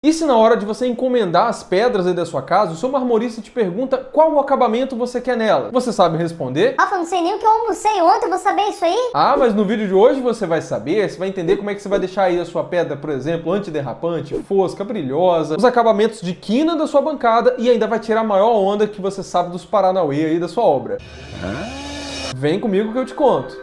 E se na hora de você encomendar as pedras aí da sua casa, o seu marmorista te pergunta qual o acabamento você quer nela? Você sabe responder? Rafa, não sei nem o que eu almocei ontem, eu vou saber isso aí? Ah, mas no vídeo de hoje você vai saber, você vai entender como é que você vai deixar aí a sua pedra, por exemplo, antiderrapante, fosca, brilhosa, os acabamentos de quina da sua bancada e ainda vai tirar a maior onda que você sabe dos paranauê aí da sua obra. Vem comigo que eu te conto.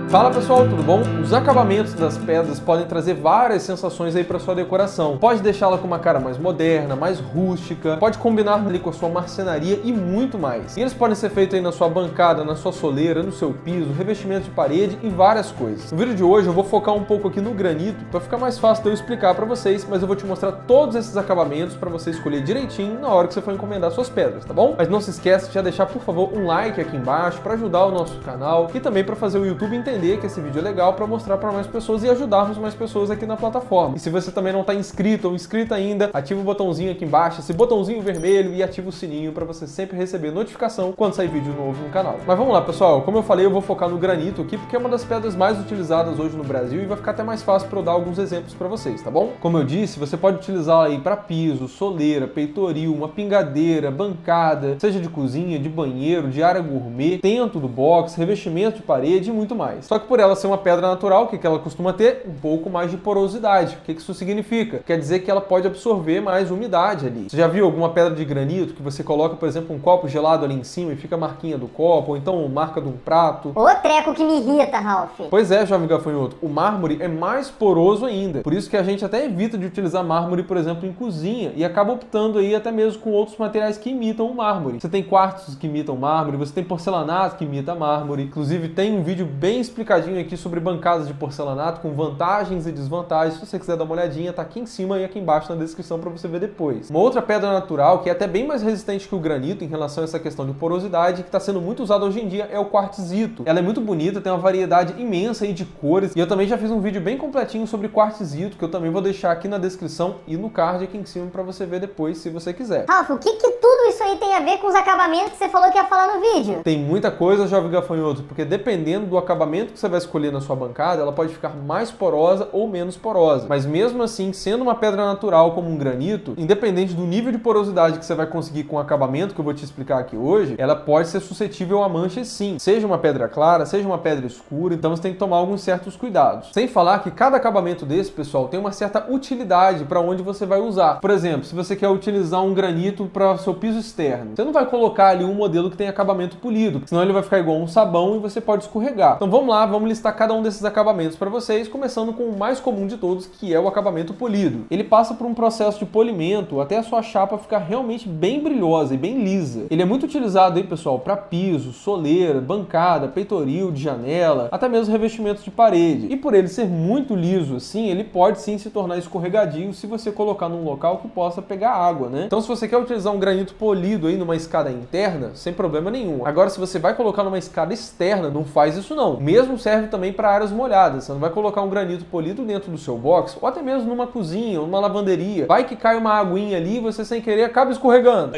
Fala pessoal, tudo bom? Os acabamentos das pedras podem trazer várias sensações aí para sua decoração. Pode deixá-la com uma cara mais moderna, mais rústica, pode combinar ali com a sua marcenaria e muito mais. E eles podem ser feitos aí na sua bancada, na sua soleira, no seu piso, revestimento de parede e várias coisas. No vídeo de hoje eu vou focar um pouco aqui no granito para ficar mais fácil de eu explicar para vocês, mas eu vou te mostrar todos esses acabamentos para você escolher direitinho na hora que você for encomendar suas pedras, tá bom? Mas não se esqueça de já deixar, por favor, um like aqui embaixo para ajudar o nosso canal e também para fazer o YouTube entender que esse vídeo é legal para mostrar para mais pessoas e ajudarmos mais pessoas aqui na plataforma. E se você também não está inscrito ou inscrita ainda, ativa o botãozinho aqui embaixo, esse botãozinho vermelho, e ativa o sininho para você sempre receber notificação quando sair vídeo novo no canal. Mas vamos lá, pessoal, como eu falei, eu vou focar no granito aqui porque é uma das pedras mais utilizadas hoje no Brasil e vai ficar até mais fácil para eu dar alguns exemplos para vocês, tá bom? Como eu disse, você pode utilizá-la aí para piso, soleira, peitoril, uma pingadeira, bancada, seja de cozinha, de banheiro, de área gourmet, tento do box, revestimento de parede e muito mais. Só que por ela ser uma pedra natural, o que ela costuma ter? Um pouco mais de porosidade. O que isso significa? Quer dizer que ela pode absorver mais umidade ali. Você já viu alguma pedra de granito que você coloca, por exemplo, um copo gelado ali em cima e fica a marquinha do copo, ou então marca de um prato? Ô treco que me irrita, Ralph. Pois é, jovem gafanhoto, o mármore é mais poroso ainda. Por isso que a gente até evita de utilizar mármore, por exemplo, em cozinha e acaba optando aí até mesmo com outros materiais que imitam o mármore. Você tem quartzos que imitam mármore, você tem porcelanato que imita mármore. Inclusive tem um vídeo bem explicadinho aqui sobre bancadas de porcelanato com vantagens e desvantagens. Se você quiser dar uma olhadinha, tá aqui em cima e aqui embaixo na descrição para você ver depois. Uma outra pedra natural que é até bem mais resistente que o granito em relação a essa questão de porosidade, que está sendo muito usada hoje em dia, é o quartzito. Ela é muito bonita, tem uma variedade imensa aí de cores e eu também já fiz um vídeo bem completinho sobre quartzito que eu também vou deixar aqui na descrição e no card aqui em cima para você ver depois, se você quiser. Ralph, o que tudo isso aí tem a ver com os acabamentos que você falou que ia falar no vídeo? Tem muita coisa, jovem gafanhoto, porque dependendo do acabamento que você vai escolher na sua bancada, ela pode ficar mais porosa ou menos porosa. Mas mesmo assim, sendo uma pedra natural como um granito, independente do nível de porosidade que você vai conseguir com o acabamento que eu vou te explicar aqui hoje, ela pode ser suscetível a manchas sim. Seja uma pedra clara, seja uma pedra escura, então você tem que tomar alguns certos cuidados. Sem falar que cada acabamento desse, pessoal, tem uma certa utilidade para onde você vai usar. Por exemplo, se você quer utilizar um granito para seu piso externo, você não vai colocar ali um modelo que tem acabamento polido, senão ele vai ficar igual um sabão e você pode escorregar. Então vamos lá, vamos listar cada um desses acabamentos para vocês, começando com o mais comum de todos, que é o acabamento polido. Ele passa por um processo de polimento até a sua chapa ficar realmente bem brilhosa e bem lisa. Ele é muito utilizado aí, pessoal, para piso, soleira, bancada, peitoril de janela, até mesmo revestimentos de parede. E por ele ser muito liso assim, ele pode sim se tornar escorregadio se você colocar num local que possa pegar água, né? Então se você quer utilizar um granito polido aí numa escada interna, sem problema nenhum. Agora se você vai colocar numa escada externa, não faz isso não. O mesmo serve também para áreas molhadas. Você não vai colocar um granito polido dentro do seu box, ou até mesmo numa cozinha, ou numa lavanderia. Vai que cai uma aguinha ali e você sem querer acaba escorregando.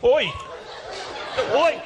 Oi!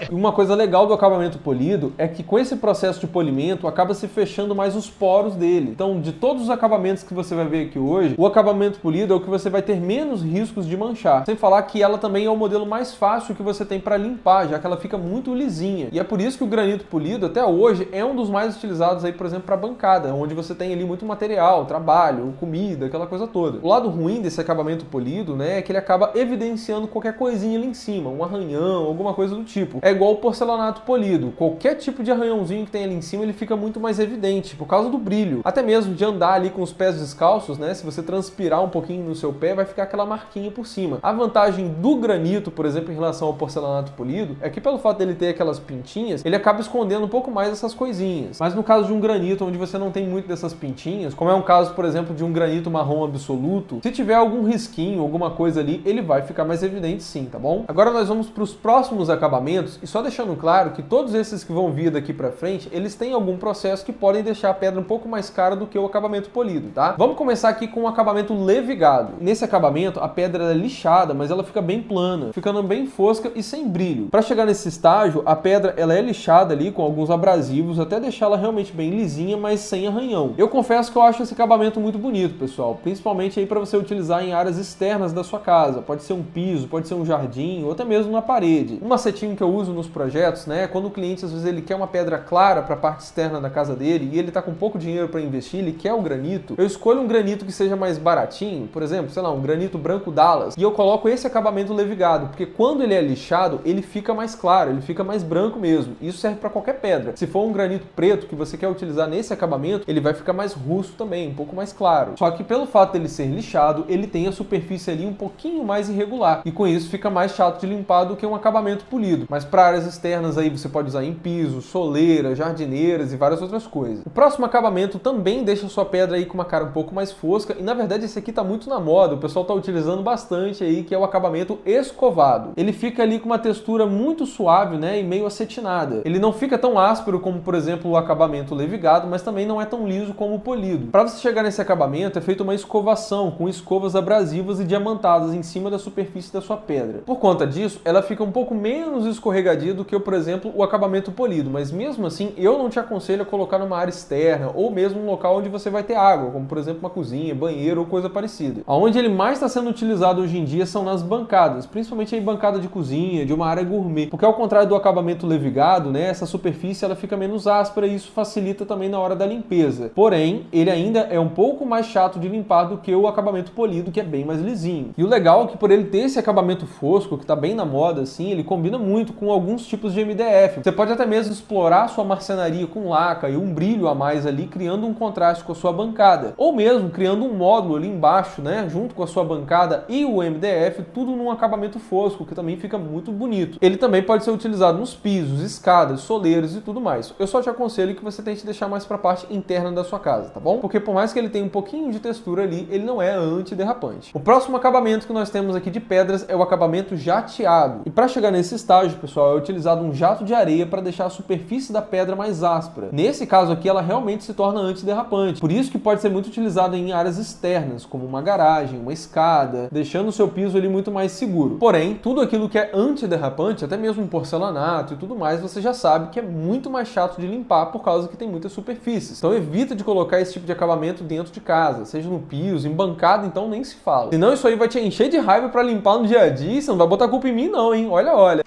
E uma coisa legal do acabamento polido é que com esse processo de polimento acaba se fechando mais os poros dele. Então, de todos os acabamentos que você vai ver aqui hoje, o acabamento polido é o que você vai ter menos riscos de manchar. Sem falar que ela também é o modelo mais fácil que você tem para limpar, já que ela fica muito lisinha. E é por isso que o granito polido, até hoje, é um dos mais utilizados aí, por exemplo, para bancada, onde você tem ali muito material, trabalho, comida, aquela coisa toda. O lado ruim desse acabamento polido, né, é que ele acaba evidenciando qualquer coisinha ali em cima, um arranhão, alguma coisa do tipo. É igual o porcelanato polido. Qualquer tipo de arranhãozinho que tem ali em cima, ele fica muito mais evidente, por causa do brilho. Até mesmo de andar ali com os pés descalços, né? Se você transpirar um pouquinho no seu pé, vai ficar aquela marquinha por cima. A vantagem do granito, por exemplo, em relação ao porcelanato polido, é que pelo fato dele ter aquelas pintinhas, ele acaba escondendo um pouco mais essas coisinhas. Mas no caso de um granito, onde você não tem muito dessas pintinhas, como é um caso, por exemplo, de um granito marrom absoluto, se tiver algum risquinho, alguma coisa ali, ele vai ficar mais evidente sim, tá bom? Agora nós vamos para os próximos acabamentos acabamentos, e só deixando claro que todos esses que vão vir daqui pra frente, eles têm algum processo que podem deixar a pedra um pouco mais cara do que o acabamento polido, tá? Vamos começar aqui com o acabamento levigado. Nesse acabamento, a pedra é lixada, mas ela fica bem plana, ficando bem fosca e sem brilho. Para chegar nesse estágio, a pedra ela é lixada ali com alguns abrasivos, até deixar ela realmente bem lisinha, mas sem arranhão. Eu confesso que eu acho esse acabamento muito bonito, pessoal, principalmente aí para você utilizar em áreas externas da sua casa. Pode ser um piso, pode ser um jardim, ou até mesmo na parede. Um macetinho que eu uso nos projetos, né, quando o cliente às vezes ele quer uma pedra clara para a parte externa da casa dele e ele tá com pouco dinheiro para investir, ele quer o granito, eu escolho um granito que seja mais baratinho, por exemplo, sei lá, um granito branco Dallas, e eu coloco esse acabamento levigado, porque quando ele é lixado, ele fica mais claro, ele fica mais branco mesmo. Isso serve para qualquer pedra. Se for um granito preto que você quer utilizar nesse acabamento, ele vai ficar mais rusto também, um pouco mais claro. Só que pelo fato dele ser lixado, ele tem a superfície ali um pouquinho mais irregular, e com isso fica mais chato de limpar do que um acabamento polido. Mas para áreas externas aí você pode usar em piso, soleira, jardineiras e várias outras coisas. O próximo acabamento também deixa a sua pedra aí com uma cara um pouco mais fosca, e na verdade esse aqui tá muito na moda, o pessoal tá utilizando bastante aí, que é o acabamento escovado. Ele fica ali com uma textura muito suave, né, e meio acetinada. Ele não fica tão áspero como, por exemplo, o acabamento levigado, mas também não é tão liso como o polido. Para você chegar nesse acabamento, é feita uma escovação com escovas abrasivas e diamantadas em cima da superfície da sua pedra. Por conta disso, ela fica um pouco menos escorregadia do que, por exemplo, o acabamento polido, mas mesmo assim, eu não te aconselho a colocar numa área externa ou mesmo um local onde você vai ter água, como por exemplo uma cozinha, banheiro ou coisa parecida. Onde ele mais está sendo utilizado hoje em dia são nas bancadas, principalmente em bancada de cozinha, de uma área gourmet, porque ao contrário do acabamento levigado, né, essa superfície ela fica menos áspera e isso facilita também na hora da limpeza. Porém, ele ainda é um pouco mais chato de limpar do que o acabamento polido, que é bem mais lisinho. E o legal é que por ele ter esse acabamento fosco, que está bem na moda assim, ele combina muito com alguns tipos de MDF. Você pode até mesmo explorar sua marcenaria com laca e um brilho a mais ali, criando um contraste com a sua bancada. Ou mesmo criando um módulo ali embaixo, né, junto com a sua bancada e o MDF, tudo num acabamento fosco, que também fica muito bonito. Ele também pode ser utilizado nos pisos, escadas, soleiras e tudo mais. Eu só te aconselho que você tente deixar mais para a parte interna da sua casa, tá bom? Porque por mais que ele tenha um pouquinho de textura ali, ele não é antiderrapante. O próximo acabamento que nós temos aqui de pedras é o acabamento jateado. E para chegar nesse estágio, pessoal, é utilizado um jato de areia para deixar a superfície da pedra mais áspera. Nesse caso aqui, ela realmente se torna antiderrapante. Por isso que pode ser muito utilizado em áreas externas, como uma garagem, uma escada, deixando o seu piso ali muito mais seguro. Porém, tudo aquilo que é antiderrapante, até mesmo um porcelanato e tudo mais, você já sabe que é muito mais chato de limpar por causa que tem muitas superfícies. Então evita de colocar esse tipo de acabamento dentro de casa, seja no piso, em bancada, então nem se fala. Senão isso aí vai te encher de raiva para limpar no dia a dia e você não vai botar culpa em mim não, hein? Olha, olha.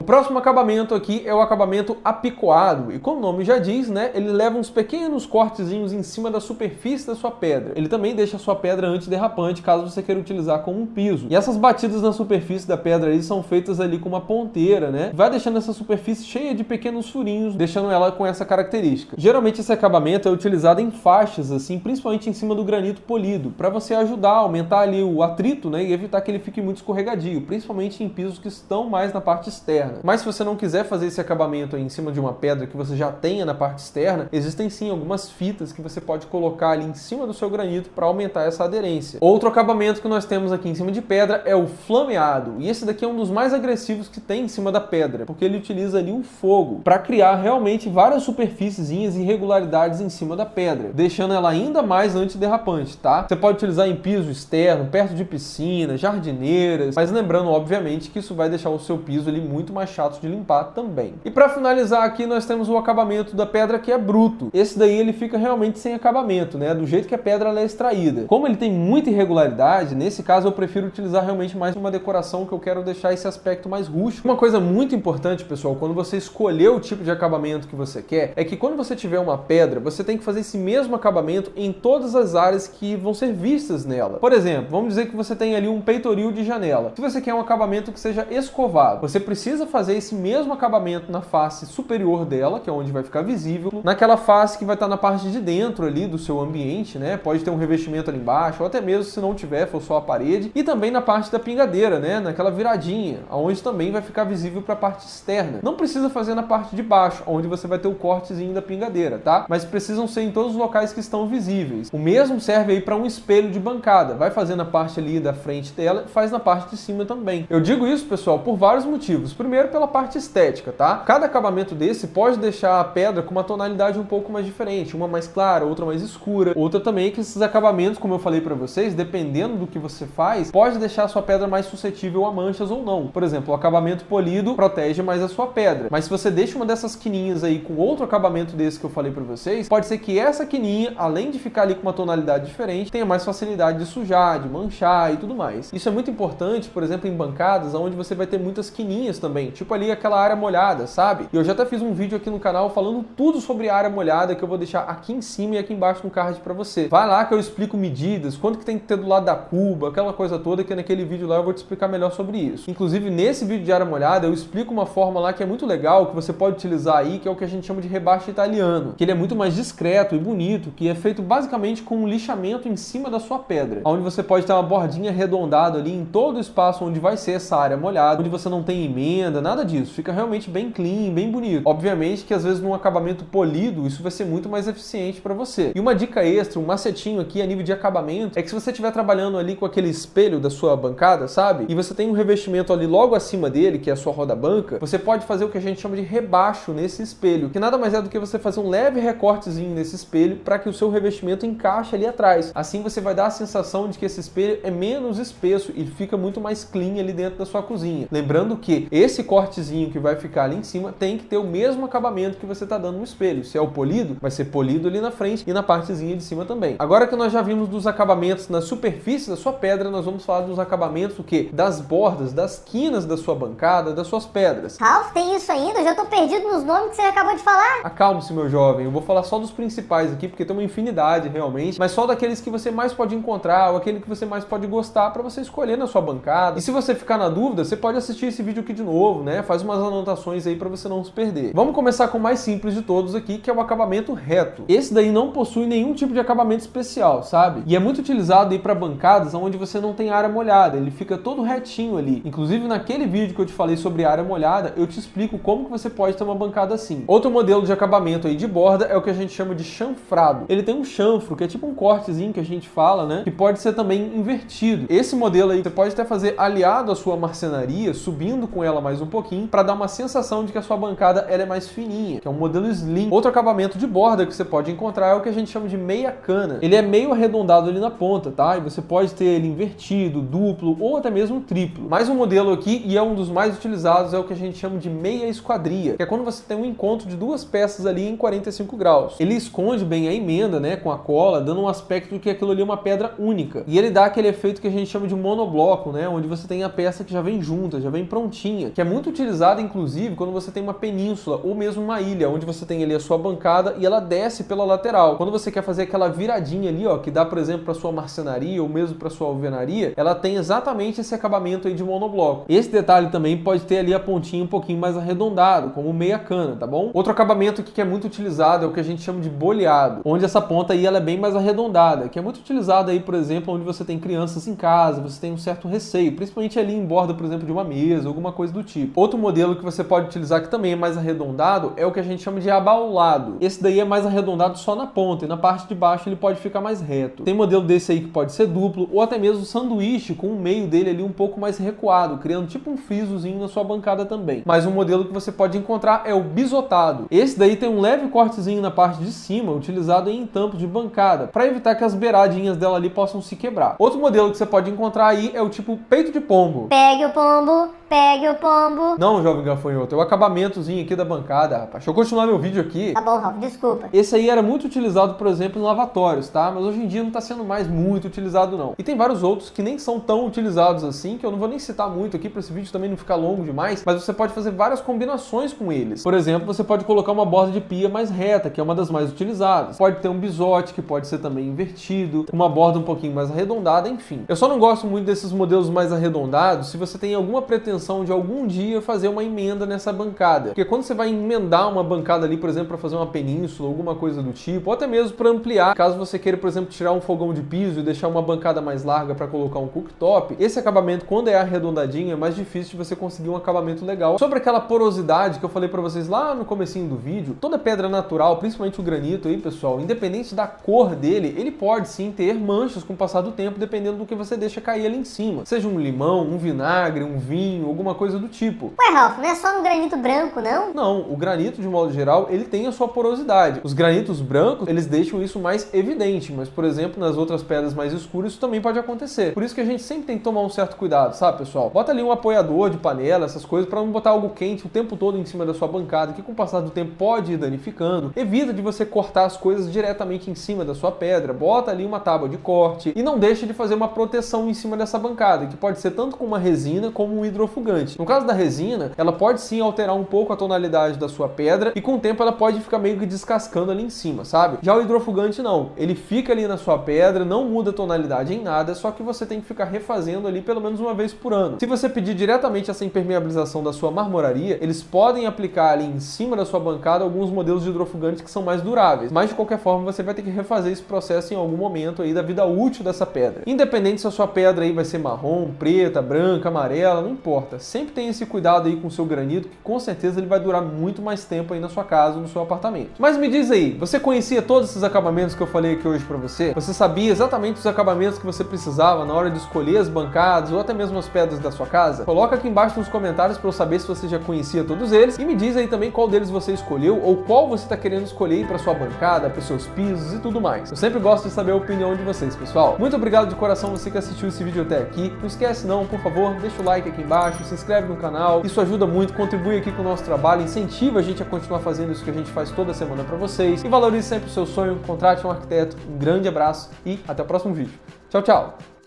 O próximo acabamento aqui é o acabamento apicoado, e como o nome já diz, né, ele leva uns pequenos cortezinhos em cima da superfície da sua pedra. Ele também deixa a sua pedra antiderrapante, caso você queira utilizar como um piso. E essas batidas na superfície da pedra aí são feitas ali com uma ponteira, né, vai deixando essa superfície cheia de pequenos furinhos, deixando ela com essa característica. Geralmente esse acabamento é utilizado em faixas, assim, principalmente em cima do granito polido, para você ajudar a aumentar ali o atrito, né, e evitar que ele fique muito escorregadio, principalmente em pisos que estão mais na parte externa. Mas se você não quiser fazer esse acabamento aí em cima de uma pedra que você já tenha na parte externa, existem sim algumas fitas que você pode colocar ali em cima do seu granito para aumentar essa aderência. Outro acabamento que nós temos aqui em cima de pedra é o flameado, e esse daqui é um dos mais agressivos que tem em cima da pedra, porque ele utiliza ali o fogo para criar realmente várias superfíciezinhas e irregularidades em cima da pedra, deixando ela ainda mais antiderrapante, tá? Você pode utilizar em piso externo, perto de piscina, jardineiras, mas lembrando, obviamente, que isso vai deixar o seu piso ali muito mais chato de limpar também. E para finalizar aqui, nós temos o acabamento da pedra que é bruto. Esse daí ele fica realmente sem acabamento, né? Do jeito que a pedra ela é extraída. Como ele tem muita irregularidade, nesse caso eu prefiro utilizar realmente mais uma decoração que eu quero deixar esse aspecto mais rústico. Uma coisa muito importante, pessoal, quando você escolher o tipo de acabamento que você quer, é que quando você tiver uma pedra, você tem que fazer esse mesmo acabamento em todas as áreas que vão ser vistas nela. Por exemplo, vamos dizer que você tem ali um peitoril de janela. Se você quer um acabamento que seja escovado, você precisa fazer esse mesmo acabamento na face superior dela, que é onde vai ficar visível, naquela face que vai estar na parte de dentro ali do seu ambiente, né? Pode ter um revestimento ali embaixo, ou até mesmo se não tiver, for só a parede, e também na parte da pingadeira, né? Naquela viradinha, onde também vai ficar visível para a parte externa. Não precisa fazer na parte de baixo, onde você vai ter o cortezinho da pingadeira, tá? Mas precisam ser em todos os locais que estão visíveis. O mesmo serve aí para um espelho de bancada. Vai fazer na parte ali da frente dela, faz na parte de cima também. Eu digo isso, pessoal, por vários motivos. Primeiro, pela parte estética, tá? Cada acabamento desse pode deixar a pedra com uma tonalidade um pouco mais diferente, uma mais clara, outra mais escura. Outra também que esses acabamentos, como eu falei para vocês, dependendo do que você faz, pode deixar a sua pedra mais suscetível a manchas ou não. Por exemplo, o acabamento polido protege mais a sua pedra. Mas se você deixa uma dessas quininhas aí com outro acabamento desse que eu falei para vocês, pode ser que essa quininha, além de ficar ali com uma tonalidade diferente, tenha mais facilidade de sujar, de manchar e tudo mais. Isso é muito importante, por exemplo, em bancadas onde você vai ter muitas quininhas também, tipo ali aquela área molhada, sabe? E eu já até fiz um vídeo aqui no canal falando tudo sobre a área molhada, que eu vou deixar aqui em cima e aqui embaixo no card para você. Vai lá que eu explico medidas, quanto que tem que ter do lado da cuba, aquela coisa toda, que naquele vídeo lá eu vou te explicar melhor sobre isso. Inclusive, nesse vídeo de área molhada, eu explico uma forma lá que é muito legal, que você pode utilizar aí, que é o que a gente chama de rebaixo italiano, que ele é muito mais discreto e bonito, que é feito basicamente com um lixamento em cima da sua pedra, onde você pode ter uma bordinha arredondada ali em todo o espaço onde vai ser essa área molhada, onde você não tem emenda, nada disso. Fica realmente bem clean, bem bonito. Obviamente que às vezes num acabamento polido, isso vai ser muito mais eficiente para você. E uma dica extra, um macetinho aqui a nível de acabamento, é que se você estiver trabalhando ali com aquele espelho da sua bancada, sabe? E você tem um revestimento ali logo acima dele, que é a sua roda-banca, você pode fazer o que a gente chama de rebaixo nesse espelho, que nada mais é do que você fazer um leve recortezinho nesse espelho para que o seu revestimento encaixe ali atrás. Assim você vai dar a sensação de que esse espelho é menos espesso e fica muito mais clean ali dentro da sua cozinha. Lembrando que esse cortezinho que vai ficar ali em cima tem que ter o mesmo acabamento que você está dando no espelho. Se é o polido, vai ser polido ali na frente e na partezinha de cima também. Agora que nós já vimos dos acabamentos na superfície da sua pedra, nós vamos falar dos acabamentos o quê? Das bordas, das quinas da sua bancada, das suas pedras. Ralph, tem isso ainda? Eu já tô perdido nos nomes que você acabou de falar. Acalme-se, meu jovem. Eu vou falar só dos principais aqui, porque tem uma infinidade realmente, mas só daqueles que você mais pode encontrar ou aquele que você mais pode gostar para você escolher na sua bancada. E se você ficar na dúvida, você pode assistir esse vídeo aqui de novo, né? Faz umas anotações aí para você não se perder. Vamos começar com o mais simples de todos aqui, que é o acabamento reto. Esse daí não possui nenhum tipo de acabamento especial, sabe? E é muito utilizado aí para bancadas onde você não tem área molhada. Ele fica todo retinho ali. Inclusive naquele vídeo que eu te falei sobre área molhada, eu te explico como que você pode ter uma bancada assim. Outro modelo de acabamento aí de borda é o que a gente chama de chanfrado. Ele tem um chanfro, que é tipo um cortezinho que a gente fala, né? Que pode ser também invertido. Esse modelo aí você pode até fazer aliado à sua marcenaria, subindo com ela mais um pouquinho, para dar uma sensação de que a sua bancada ela é mais fininha, que é um modelo slim. Outro acabamento de borda que você pode encontrar é o que a gente chama de meia cana. Ele é meio arredondado ali na ponta, tá? E você pode ter ele invertido, duplo ou até mesmo triplo. Mais um modelo aqui, e é um dos mais utilizados, é o que a gente chama de meia esquadria, que é quando você tem um encontro de duas peças ali em 45 graus. Ele esconde bem a emenda, né, com a cola, dando um aspecto de que aquilo ali é uma pedra única. E ele dá aquele efeito que a gente chama de monobloco, né, onde você tem a peça que já vem junta, já vem prontinha, que é muito utilizada, inclusive, quando você tem uma península ou mesmo uma ilha, onde você tem ali a sua bancada e ela desce pela lateral. Quando você quer fazer aquela viradinha ali, ó, que dá, por exemplo, para sua marcenaria ou mesmo para sua alvenaria, ela tem exatamente esse acabamento aí de monobloco. Esse detalhe também pode ter ali a pontinha um pouquinho mais arredondado, como meia cana, tá bom? Outro acabamento aqui que é muito utilizado é o que a gente chama de boleado, onde essa ponta aí ela é bem mais arredondada, que é muito utilizada aí, por exemplo, onde você tem crianças em casa, você tem um certo receio, principalmente ali em borda, por exemplo, de uma mesa, alguma coisa do tipo. Outro modelo que você pode utilizar que também é mais arredondado é o que a gente chama de abaulado. Esse daí é mais arredondado só na ponta e na parte de baixo ele pode ficar mais reto. Tem modelo desse aí que pode ser duplo ou até mesmo sanduíche com o meio dele ali um pouco mais recuado, criando tipo um frisozinho na sua bancada também. Mas um modelo que você pode encontrar é o bisotado. Esse daí tem um leve cortezinho na parte de cima, utilizado em tampos de bancada, para evitar que as beiradinhas dela ali possam se quebrar. Outro modelo que você pode encontrar aí é o tipo peito de pombo. Pegue o pombo, pegue o pombo. Não, jovem gafanhoto, é o acabamentozinho aqui da bancada, rapaz. Deixa eu continuar meu vídeo aqui. Tá bom, Ralph, desculpa. Esse aí era muito utilizado, por exemplo, em lavatórios, tá? Mas hoje em dia não tá sendo mais muito utilizado, não. E tem vários outros que nem são tão utilizados assim, que eu não vou nem citar muito aqui para esse vídeo também não ficar longo demais, mas você pode fazer várias combinações com eles. Por exemplo, você pode colocar uma borda de pia mais reta, que é uma das mais utilizadas. Pode ter um bisote, que pode ser também invertido, uma borda um pouquinho mais arredondada, enfim. Eu só não gosto muito desses modelos mais arredondados se você tem alguma pretensão de algum dia dia fazer uma emenda nessa bancada. Porque quando você vai emendar uma bancada ali, por exemplo, para fazer uma península, alguma coisa do tipo, ou até mesmo para ampliar, caso você queira, por exemplo, tirar um fogão de piso e deixar uma bancada mais larga para colocar um cooktop, esse acabamento, quando é arredondadinho, é mais difícil de você conseguir um acabamento legal. Sobre aquela porosidade que eu falei para vocês lá no comecinho do vídeo, toda pedra natural, principalmente o granito aí, pessoal, independente da cor dele, ele pode sim ter manchas com o passar do tempo, dependendo do que você deixa cair ali em cima. Seja um limão, um vinagre, um vinho, alguma coisa do tipo. Ué, Ralph, não é só no granito branco, não? Não, o granito, de modo geral, ele tem a sua porosidade. Os granitos brancos, eles deixam isso mais evidente, mas, por exemplo, nas outras pedras mais escuras, isso também pode acontecer. Por isso que a gente sempre tem que tomar um certo cuidado, sabe, pessoal? Bota ali um apoiador de panela, essas coisas, para não botar algo quente o tempo todo em cima da sua bancada, que com o passar do tempo pode ir danificando. Evita de você cortar as coisas diretamente em cima da sua pedra. Bota ali uma tábua de corte e não deixa de fazer uma proteção em cima dessa bancada, que pode ser tanto com uma resina como um hidrofugante. No caso da resina, ela pode sim alterar um pouco a tonalidade da sua pedra e com o tempo ela pode ficar meio que descascando ali em cima, sabe? Já o hidrofugante não, ele fica ali na sua pedra, não muda a tonalidade em nada, só que você tem que ficar refazendo ali pelo menos uma vez por ano. Se você pedir diretamente essa impermeabilização da sua marmoraria, eles podem aplicar ali em cima da sua bancada alguns modelos de hidrofugantes que são mais duráveis, mas de qualquer forma você vai ter que refazer esse processo em algum momento aí da vida útil dessa pedra. Independente se a sua pedra aí vai ser marrom, preta, branca, amarela, não importa. Sempre tenha esse cuidado aí com o seu granito, que com certeza ele vai durar muito mais tempo aí na sua casa, no seu apartamento. Mas me diz aí, você conhecia todos esses acabamentos que eu falei aqui hoje pra você? Você sabia exatamente os acabamentos que você precisava na hora de escolher as bancadas ou até mesmo as pedras da sua casa? Coloca aqui embaixo nos comentários para eu saber se você já conhecia todos eles e me diz aí também qual deles você escolheu ou qual você está querendo escolher para sua bancada, para seus pisos e tudo mais. Eu sempre gosto de saber a opinião de vocês, pessoal. Muito obrigado de coração você que assistiu esse vídeo até aqui. Não esquece não, por favor, deixa o like aqui embaixo, se inscreve no canal. Isso ajuda muito, contribui aqui com o nosso trabalho, incentiva a gente a continuar fazendo isso que a gente faz toda semana para vocês e valorize sempre o seu sonho. Contrate um arquiteto. Um grande abraço e até o próximo vídeo. Tchau, tchau!